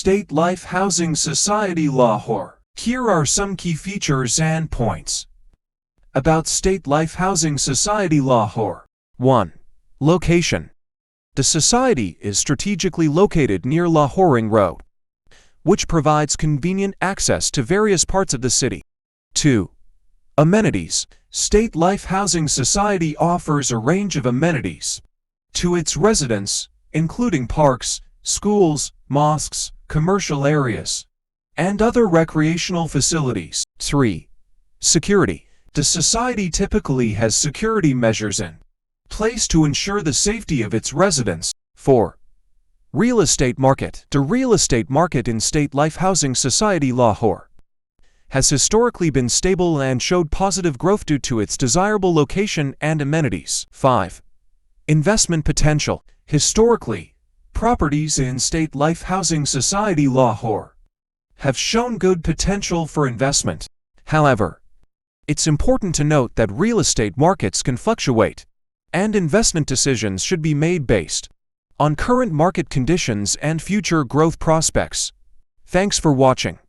State Life Housing Society Lahore. Here are some key features and points about State Life Housing Society Lahore. 1. Location. The society is strategically located near Lahore Ring Road, which provides convenient access to various parts of the city. 2. Amenities. State Life Housing Society offers a range of amenities to its residents, including parks, schools, mosques, commercial areas, and other recreational facilities. 3. Security. The society typically has security measures in place to ensure the safety of its residents. 4. Real estate market. The real estate market in State Life Housing Society Lahore has historically been stable and showed positive growth due to its desirable location and amenities. 5. Investment potential. Historically, properties in State Life Housing Society Lahore have shown good potential for investment. However, it's important to note that real estate markets can fluctuate, and investment decisions should be made based on current market conditions and future growth prospects. Thanks for watching.